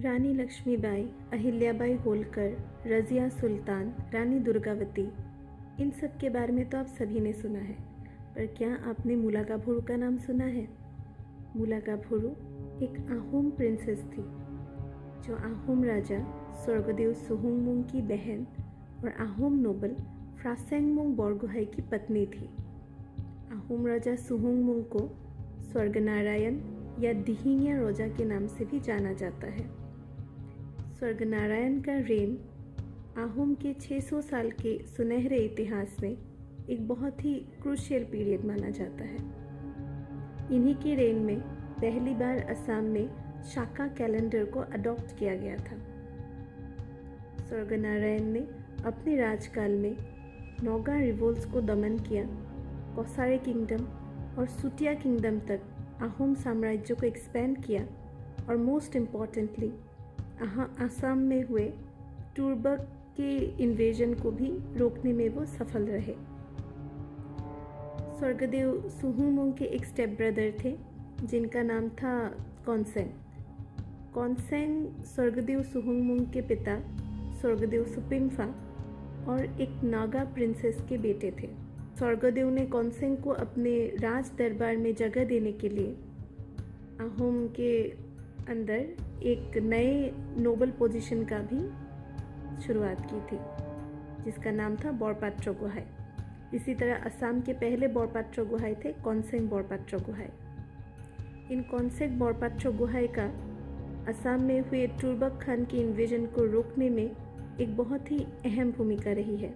रानी लक्ष्मीबाई, अहिल्याबाई होलकर, रज़िया सुल्तान, रानी दुर्गावती, इन सब के बारे में तो आप सभी ने सुना है, पर क्या आपने मुलागाभोरु का नाम सुना है? मुलागाभोरु एक आहोम प्रिंसेस थी जो आहोम राजा स्वर्गदेव सुहुंगमुंग की बहन और आहोम नोबल फ्रासेंगमुंग बोरगोहाई की पत्नी थी। आहोम राजा सुहुंगमुंग को स्वर्गनारायण या दिहिंगिया रोजा के नाम से भी जाना जाता है। स्वर्गनारायण का रेन आहोम के 600 साल के सुनहरे इतिहास में एक बहुत ही क्रूशियल पीरियड माना जाता है। इन्हीं के रेन में पहली बार असम में शाका कैलेंडर को अडॉप्ट किया गया था। स्वर्गनारायण ने अपने राजकाल में नौगा रिवोल्ट्स को दमन किया, कौसारे किंगडम और सुटिया किंगडम तक आहोम साम्राज्य को एक्सपेंड किया और मोस्ट इम्पॉर्टेंटली असम में हुए टुर्बक के इन्वेजन को भी रोकने में वो सफल रहे। स्वर्गदेव सुहुंगमुंग के एक स्टेप ब्रदर थे जिनका नाम था कॉन्सेंग। कॉन्सेंग स्वर्गदेव सुहुंगमुंग के पिता स्वर्गदेव सुपिंफा और एक नागा प्रिंसेस के बेटे थे। स्वर्गदेव ने कॉन्सेंग को अपने राज दरबार में जगह देने के लिए आहोम के अंदर एक नए नोबल पोजीशन का भी शुरुआत की थी जिसका नाम था बोरपात्र गोहाई। इसी तरह असम के पहले बोरपात्र गोहाई थे कॉन्सेंग बोरपात्र गोहाई। इन कॉन्सेंग बोरपात्र गोहाई का असम में हुए टुर्बक खान के इन्वेजन को रोकने में एक बहुत ही अहम भूमिका रही है।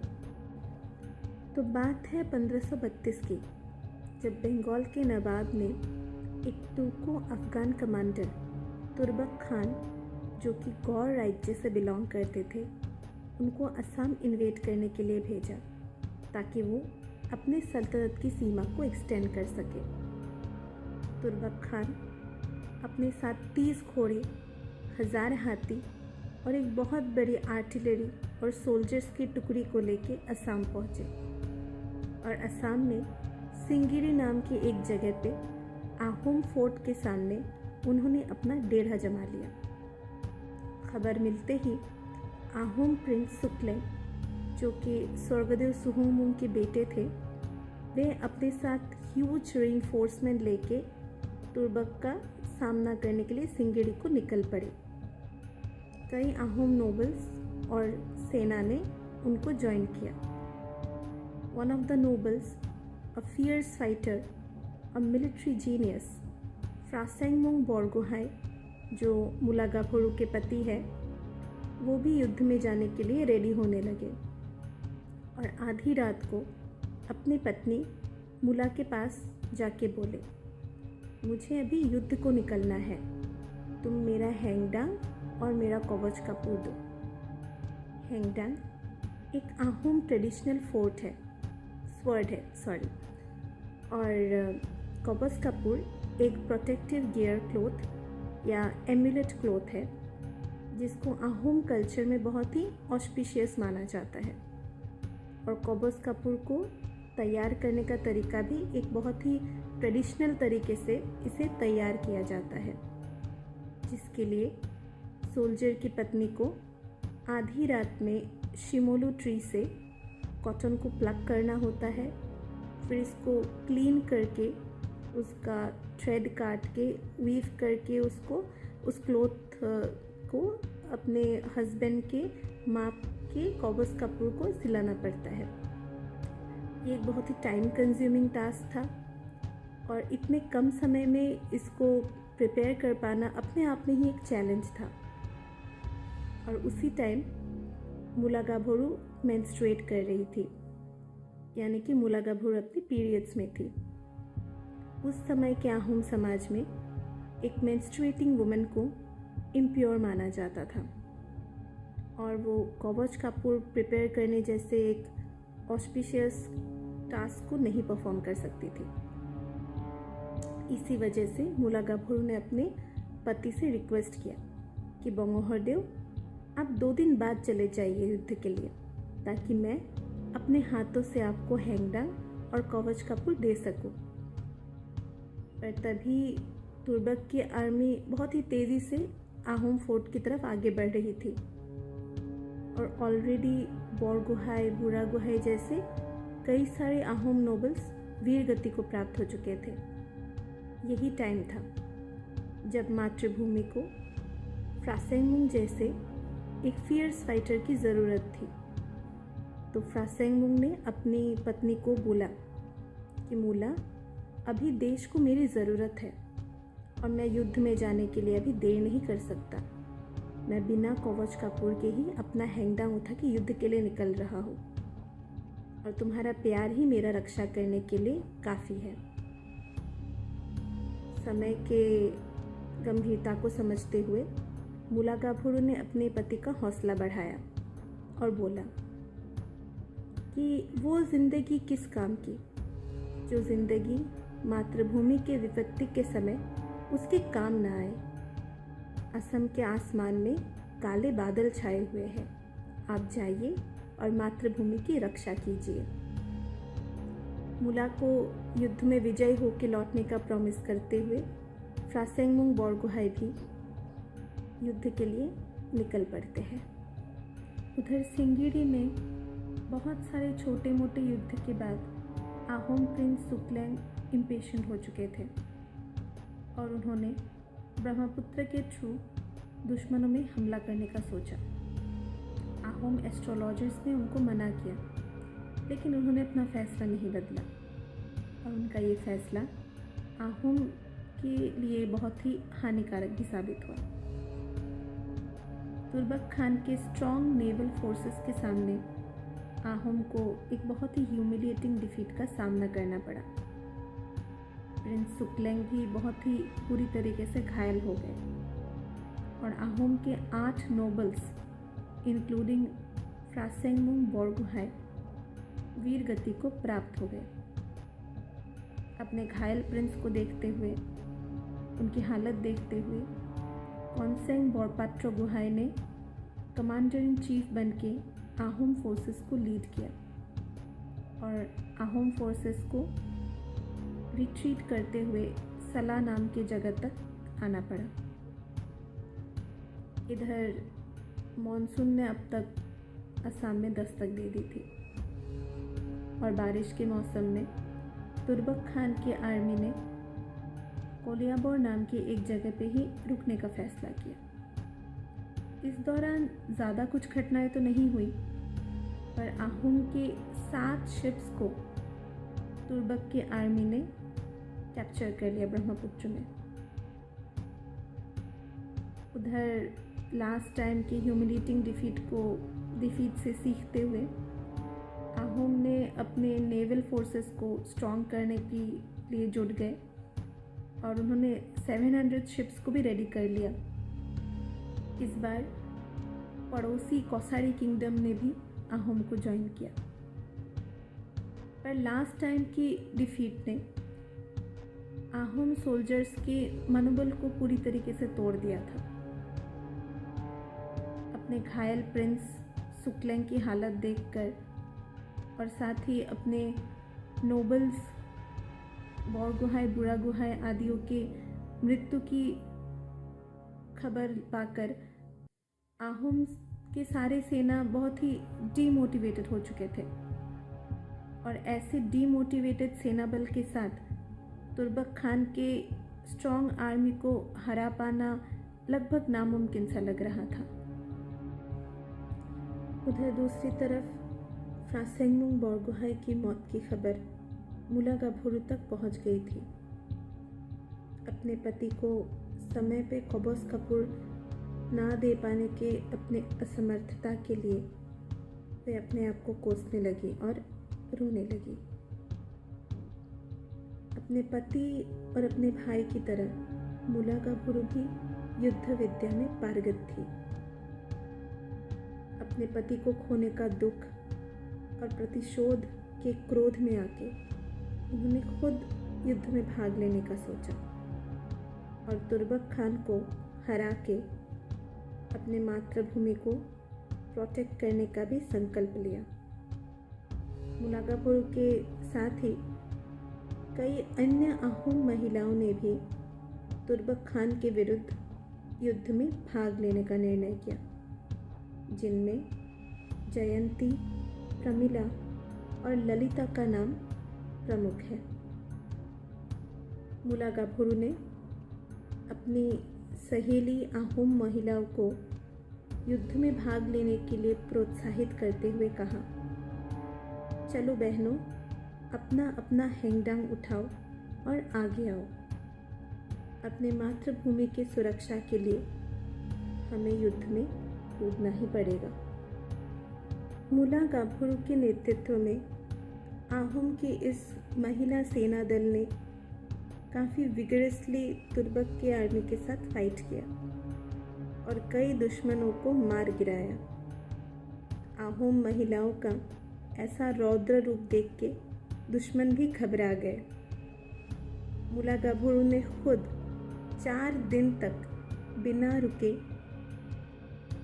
तो बात है 1532 की, जब बंगाल के नवाब ने एक तुर्को अफगान कमांडर तुर्बक खान जो कि गौर राज्य से बिलोंग करते थे उनको असम इन्वेड करने के लिए भेजा ताकि वो अपने सल्तनत की सीमा को एक्सटेंड कर सके। तुर्बक खान अपने साथ 30 घोड़े, 1000 हाथी और एक बहुत बड़ी आर्टिलरी और सोल्जर्स की टुकड़ी को लेके असम पहुँचे और असम में सिंगिरी नाम की एक जगह पे आहोम फोर्ट के सामने उन्होंने अपना डेरा जमा लिया। खबर मिलते ही आहोम प्रिंस सुक्लेन जो कि स्वर्गदेव सुहुंगमुंग के बेटे थे, वे अपने साथ ह्यूज रीइंफोर्समेंट लेके तुर्बक का सामना करने के लिए सिंगिरी को निकल पड़े। कई आहोम नोबल्स और सेना ने उनको ज्वाइन किया। One of the nobles, a fierce fighter, a military genius, Phrasengmung Borgohain जो मुलागाभोरु के पति है, वो भी युद्ध में जाने के लिए रेडी होने लगे और आधी रात को अपनी पत्नी मुला के पास जाके बोले, मुझे अभी युद्ध को निकलना है, तुम मेरा हैंगडांग और मेरा कवच कपूर दो। हैंगडांग एक आहोम ट्रेडिशनल फोर्ट है, स्वर्ड है सॉरी, और कवच कपूर एक प्रोटेक्टिव गियर क्लोथ या एम्यूलेट क्लोथ है जिसको आहोम कल्चर में बहुत ही ऑस्पिशियस माना जाता है। और कवच कपूर को तैयार करने का तरीका भी एक बहुत ही ट्रेडिशनल तरीके से इसे तैयार किया जाता है, जिसके लिए सोल्जर की पत्नी को आधी रात में शिमोलू ट्री से कॉटन को प्लग करना होता है, फिर इसको क्लीन करके उसका थ्रेड काट के वीव करके उसको उस क्लोथ को अपने हस्बैंड के माप के कवच कपूर को सिलाना पड़ता है। ये एक बहुत ही टाइम कंज्यूमिंग टास्क था और इतने कम समय में इसको प्रिपेयर कर पाना अपने आप में ही एक चैलेंज था। और उसी टाइम मुलागाभोरु मेंस्ट्रुएट कर रही थी, यानी कि मुलागाभोरु अपनी पीरियड्स में थी। उस समय के आहोम समाज में एक मेंस्ट्रुएटिंग वुमन को इम्प्योर माना जाता था और वो कवच कपूर प्रिपेयर करने जैसे एक ऑस्पिशियस टास्क को नहीं परफॉर्म कर सकती थी। इसी वजह से मुलागाभोरु ने अपने पति से रिक्वेस्ट किया कि बंगोहरदेव, आप 2 दिन बाद चले जाइए युद्ध के लिए ताकि मैं अपने हाथों से आपको हैंगडांग और कवच कपूर दे सकूं। पर तभी तुर्बक की आर्मी बहुत ही तेज़ी से आहोम फोर्ट की तरफ आगे बढ़ रही थी और ऑलरेडी बोरगोहाई, बुरागोहाई जैसे कई सारे आहोम नोबल्स वीर गति को प्राप्त हो चुके थे। यही टाइम था जब मातृभूमि को फ्रासेंगमुंग जैसे एक फियर्स फाइटर की ज़रूरत थी। तो फ्रासेंगमुंग ने अपनी पत्नी को बोला कि मूला, अभी देश को मेरी ज़रूरत है और मैं युद्ध में जाने के लिए अभी देर नहीं कर सकता। मैं बिना कवच कपूर के ही अपना हैंगडांग उठा के युद्ध के लिए निकल रहा हूँ और तुम्हारा प्यार ही मेरा रक्षा करने के लिए काफ़ी है। समय के गंभीरता को समझते हुए मुलागाभुरु ने अपने पति का हौसला बढ़ाया और बोला कि वो ज़िंदगी किस काम की जो ज़िंदगी मातृभूमि के विपत्ति के समय उसके काम न आए। असम के आसमान में काले बादल छाए हुए हैं, आप जाइए और मातृभूमि की रक्षा कीजिए। मुला को युद्ध में विजयी होकर लौटने का प्रॉमिस करते हुए फ्रासेंगमुंग बोरगोहाई भी युद्ध के लिए निकल पड़ते हैं। उधर सिंगिरी में बहुत सारे छोटे मोटे युद्ध के बाद आहोम प्रिंस सुक्लैंग इम्पेशेंट हो चुके थे और उन्होंने ब्रह्मपुत्र के थ्रू दुश्मनों में हमला करने का सोचा। आहोम एस्ट्रोलॉजर्स ने उनको मना किया, लेकिन उन्होंने अपना फैसला नहीं बदला और उनका ये फैसला आहोम के लिए बहुत ही हानिकारक भी साबित हुआ। तुर्बक खान के स्ट्रॉन्ग नेवल फोर्सेस के सामने आहोम को एक बहुत ही ह्यूमिलिएटिंग डिफीट का सामना करना पड़ा। प्रिंस सुक्लैंग भी बहुत ही बुरी तरीके से घायल हो गए और आहोम के 8 नोबल्स इंक्लूडिंग फ्रासेंगमुंग बोरगोहाई वीर गति को प्राप्त हो गए। अपने घायल प्रिंस को देखते हुए, उनकी हालत देखते हुए कॉन्सेंग बोरपाट्रो गोहाई ने कमांडर इन चीफ बन के आहोम फोर्सेस को लीड किया और आहोम फोर्सेस को रिट्रीट करते हुए सला नाम की जगह तक आना पड़ा। इधर मॉनसून ने अब तक असम में दस्तक दे दी थी और बारिश के मौसम में तुर्बक खान की आर्मी ने कोलियाबोर नाम की एक जगह पे ही रुकने का फैसला किया। इस दौरान ज़्यादा कुछ घटनाएं तो नहीं हुई, पर आहोम के 7 शिप्स को तुर्बक की आर्मी ने कैप्चर कर लिया ब्रह्मपुत्र में। उधर लास्ट टाइम की ह्यूमिलिएटिंग डिफीट से सीखते हुए आहोम ने अपने नेवल फोर्सेस को स्ट्रॉन्ग करने के लिए जुट गए और उन्होंने 700 शिप्स को भी रेडी कर लिया। इस बार पड़ोसी कौसारी किंगडम ने भी आहोम को ज्वाइन किया, पर लास्ट टाइम की डिफीट ने आहोम सोल्जर्स के मनोबल को पूरी तरीके से तोड़ दिया था। अपने घायल प्रिंस सुक्लैंग की हालत देखकर और साथ ही अपने नोबल्स बोरगोहाई, बुरागोहाई आदियों के मृत्यु की खबर पाकर आहोम के सारे सेना बहुत ही डीमोटिवेटेड हो चुके थे और ऐसे डीमोटिवेटेड सेना बल के साथ तुर्बक खान के स्ट्रॉन्ग आर्मी को हरा पाना लगभग नामुमकिन सा लग रहा था। उधर दूसरी तरफ फ्रासेंगमुंग बोरगोहाई की मौत की खबर मुलागाभुरु तक पहुंच गई थी। अपने पति को समय पे कवच कपूर ना दे पाने के अपने असमर्थता के लिए वे अपने आप को कोसने लगी और रोने लगी। अपने पति और अपने भाई की तरह मुलागाभुरु भी युद्ध विद्या में पारंगत थी। अपने पति को खोने का दुख और प्रतिशोध के क्रोध में आके उन्होंने खुद युद्ध में भाग लेने का सोचा और तुर्बक खान को हरा के अपने मातृभूमि को प्रोटेक्ट करने का भी संकल्प लिया। मुलागाभुरु के साथ ही कई अन्य आहोम महिलाओं ने भी तुर्बक खान के विरुद्ध युद्ध में भाग लेने का निर्णय किया, जिनमें जयंती, प्रमिला और ललिता का नाम प्रमुख है। मुलागाभुरु ने अपनी सहेली आहोम महिलाओं को युद्ध में भाग लेने के लिए प्रोत्साहित करते हुए कहा, चलो बहनों, अपना अपना हैंगडांग उठाओ और आगे आओ। अपने मातृभूमि की सुरक्षा के लिए हमें युद्ध में कूदना ही पड़ेगा। मुलागाभुरु के नेतृत्व में आहोम के इस महिला सेना दल ने काफ़ी विगरसली तुर्बक के आर्मी के साथ फाइट किया और कई दुश्मनों को मार गिराया। आहोम महिलाओं का ऐसा रौद्र रूप देख के दुश्मन भी घबरा गए। मुलागाभुरु ने खुद 4 दिन तक बिना रुके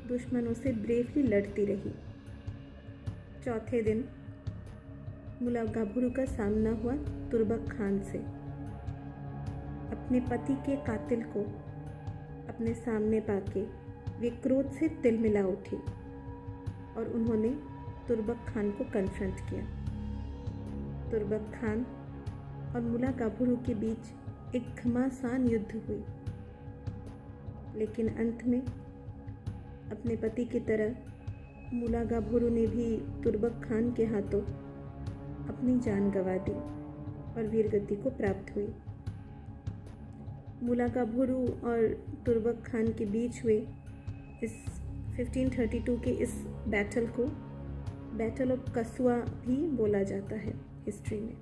दुश्मनों से ब्रेवली लड़ती रही। चौथे दिन मुलागाभुरु का सामना हुआ तुर्बक खान से। अपने पति के कातिल को अपने सामने पाके वे क्रोध से तिलमिला उठी और उन्होंने तुर्बक खान को कन्फ्रंट किया। तुर्बक खान और मुलागाभुरु के बीच एक घमासान युद्ध हुई, लेकिन अंत में अपने पति की तरह मुलागाभुरु ने भी तुर्बक खान के हाथों अपनी जान गंवा दी और वीरगति को प्राप्त हुई। मुलागाभुरु और तुर्बक खान के बीच हुए इस 1532 के इस बैटल को बैटल ऑफ कसुआ भी बोला जाता है हिस्ट्री में,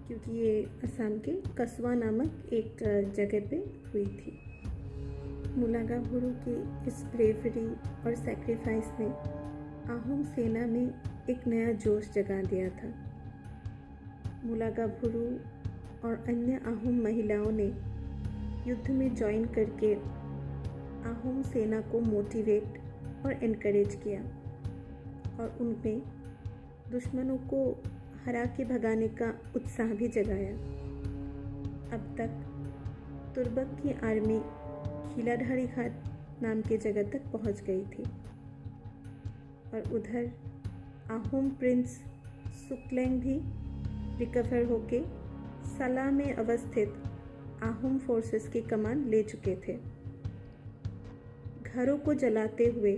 क्योंकि ये असम के कसुआ नामक एक जगह पे हुई थी। मुलागाभुरु की इस ब्रेवरी और सैक्रिफाइस ने आहोम सेना में एक नया जोश जगा दिया था। मुलागाभुरु और अन्य आहोम महिलाओं ने युद्ध में ज्वाइन करके आहोम सेना को मोटिवेट और इनकरेज किया और उनमें दुश्मनों को हरा के भगाने का उत्साह भी जगाया। अब तक तुर्बक की आर्मी खिलाधारी घाट नाम की जगह तक पहुंच गई थी और उधर आहोम प्रिंस सुक्लेंग भी रिकवर होके सला में अवस्थित आहोम फोर्सेस की कमान ले चुके थे। घरों को जलाते हुए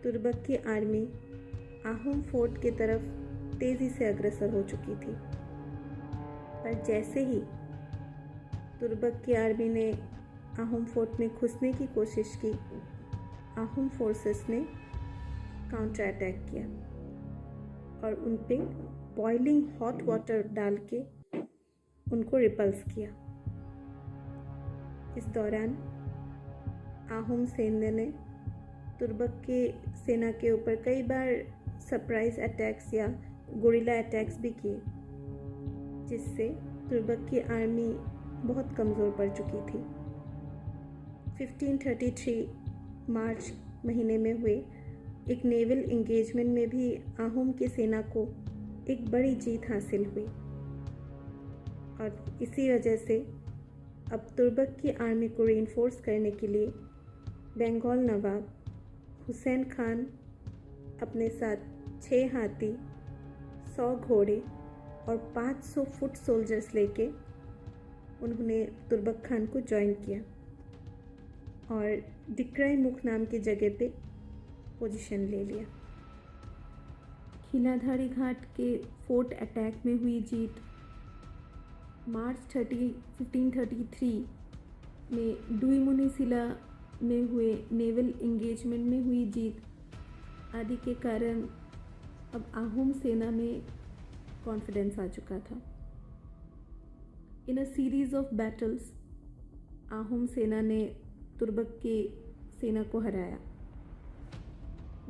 तुर्बक की आर्मी आहोम फोर्ट की तरफ तेज़ी से अग्रसर हो चुकी थी, पर जैसे ही तुर्बक की आर्मी ने आहोम फोर्ट में घुसने की कोशिश की, आहोम फोर्सेस ने काउंटर अटैक किया और उन पे बॉइलिंग हॉट वाटर डाल के उनको रिपल्स किया। इस दौरान आहोम सैन्य ने तुर्बक के सेना के ऊपर कई बार सरप्राइज अटैक्स या गोरिल्ला अटैक्स भी किए, जिससे तुर्बक की आर्मी बहुत कमज़ोर पड़ चुकी थी। 1533 मार्च महीने में हुए एक नेवल इंगेजमेंट में भी आहोम की सेना को एक बड़ी जीत हासिल हुई और इसी वजह से अब तुर्बक की आर्मी को रीइंफोर्स करने के लिए बंगाल नवाब हुसैन खान अपने साथ 6 हाथी, 100 घोड़े और 500 फुट सोल्जर्स लेके उन्होंने तुर्बक खान को ज्वाइन किया और डिक्राई मुख नाम की जगह पे पोजीशन ले लिया। खिलाधारी घाट के फोर्ट अटैक में हुई जीत, मार्च 1533 में डुईमुनिसिला में हुए नेवल इंगेजमेंट में हुई जीत आदि के कारण अब आहोम सेना में कॉन्फिडेंस आ चुका था। In a series of battles Ahom सेना ने तुर्बक के सेना को हराया।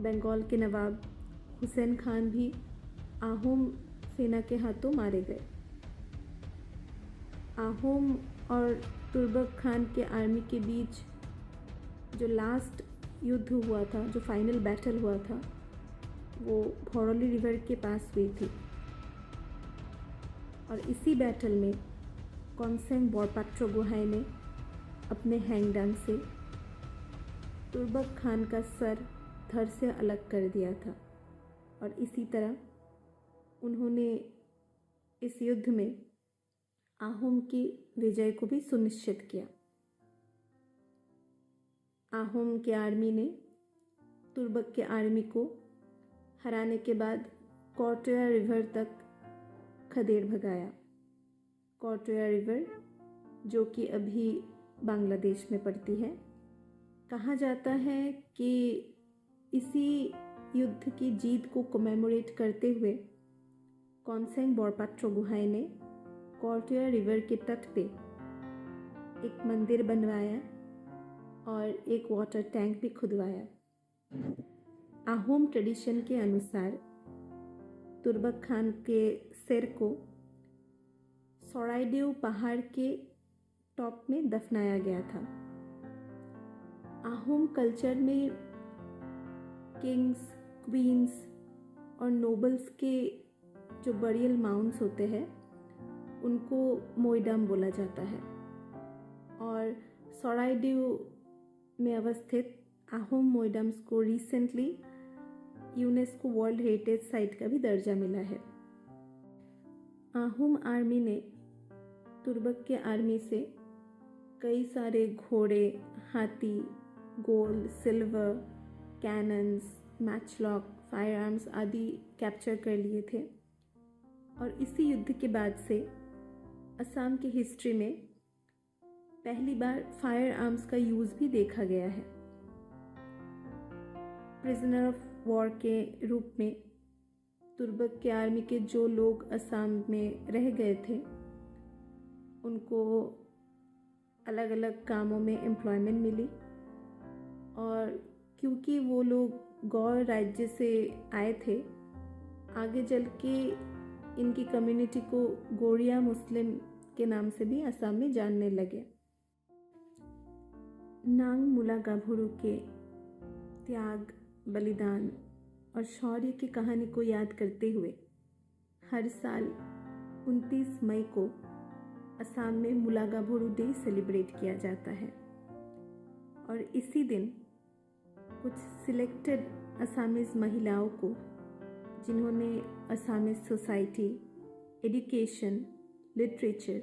बंगाल के नवाब हुसैन खान भी आहोम सेना के हाथों मारे गए। आहोम और तुर्बक खान के आर्मी के बीच जो लास्ट युद्ध हुआ था, जो फाइनल बैटल हुआ था, वो भौरोली रिवर के पास हुई थी और इसी बैटल में कॉन्सेंग बोरपाट्रो गुहाई ने अपने हैंगडंग से तुर्बक खान का सर धड़ से अलग कर दिया था और इसी तरह उन्होंने इस युद्ध में आहोम की विजय को भी सुनिश्चित किया। आहोम के आर्मी ने तुर्बक के आर्मी को हराने के बाद कौटोया रिवर तक खदेड़ भगाया। कौटोया रिवर जो कि अभी बांग्लादेश में पड़ती है। कहा जाता है कि इसी युद्ध की जीत को कमेमोरेट करते हुए कॉन्सेंग बोरपाट्रो गुहाई ने कौटोया रिवर के तट पे एक मंदिर बनवाया और एक वाटर टैंक भी खुदवाया। आहोम ट्रेडिशन के अनुसार तुर्बक खान के सिर को सोराइडेव पहाड़ के टॉप में दफनाया गया था। आहोम कल्चर में किंग्स, क्वींस और नोबल्स के जो बरियल माउंट्स होते हैं उनको मोइडम बोला जाता है और सोराइडेव में अवस्थित आहोम मोइडम्स को recently UNESCO world heritage site का भी दर्जा मिला है। आहोम आर्मी ने तुर्बक के आर्मी से कई सारे घोड़े, हाथी, gold, silver, cannons, matchlock, fire arms आदि कैप्चर कर लिए थे और इसी युद्ध के बाद से असम की हिस्ट्री में पहली बार फायर आर्म्स का यूज़ भी देखा गया है। प्रिजनर ऑफ वॉर के रूप में तुर्बक के आर्मी के जो लोग असम में रह गए थे उनको अलग अलग कामों में एम्प्लॉयमेंट मिली और क्योंकि वो लोग गौर राज्य से आए थे, आगे चल के इनकी कम्युनिटी को गोरिया मुस्लिम के नाम से भी असम में जानने लगे। नांग मुलागाभुरु के त्याग, बलिदान और शौर्य की कहानी को याद करते हुए हर साल 29 मई को असम में मुलागाभुरु डे सेलिब्रेट किया जाता है और इसी दिन कुछ सिलेक्टेड असमीज महिलाओं को जिन्होंने असमीज सोसाइटी, एजुकेशन, लिटरेचर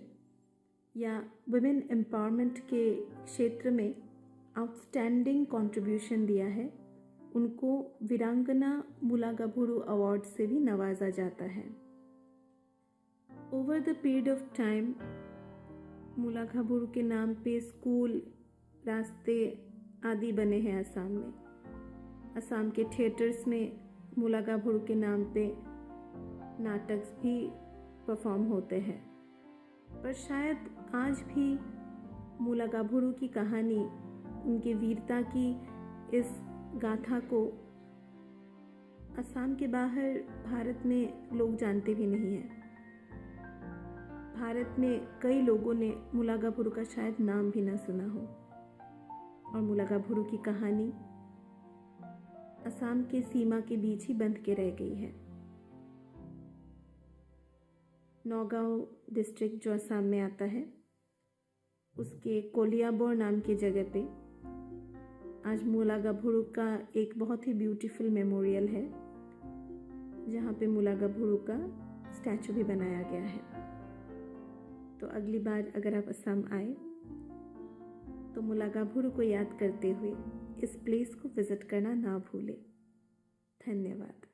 या वुमेन एम्पावरमेंट के क्षेत्र में आउटस्टैंडिंग कंट्रीब्यूशन दिया है, उनको वीरांगना मुलागाभुरु अवार्ड से भी नवाजा जाता है। Over the period of time Mulagabhoru के नाम पे स्कूल, रास्ते आदि बने हैं असम में। असम के थिएटर्स में मुलागाभुरु के नाम पे नाटक भी परफॉर्म होते हैं, पर शायद आज भी मुलागाभुरु की कहानी, उनकी वीरता की इस गाथा को असम के बाहर भारत में लोग जानते भी नहीं हैं। भारत में कई लोगों ने मुलागाभुरु का शायद नाम भी ना सुना हो और मुलागाभुरु की कहानी असम के सीमा के बीच ही बंध के रह गई है। नौगांव डिस्ट्रिक्ट जो असम में आता है, उसके कोलियाबोर नाम की जगह पे आज मुलागाभुरु का एक बहुत ही ब्यूटीफुल मेमोरियल है, जहाँ पे मुलागाभुरु का स्टैचू भी बनाया गया है। तो अगली बार अगर आप असम आए तो मुलागाभुरु को याद करते हुए इस प्लेस को विजिट करना ना भूलें। धन्यवाद।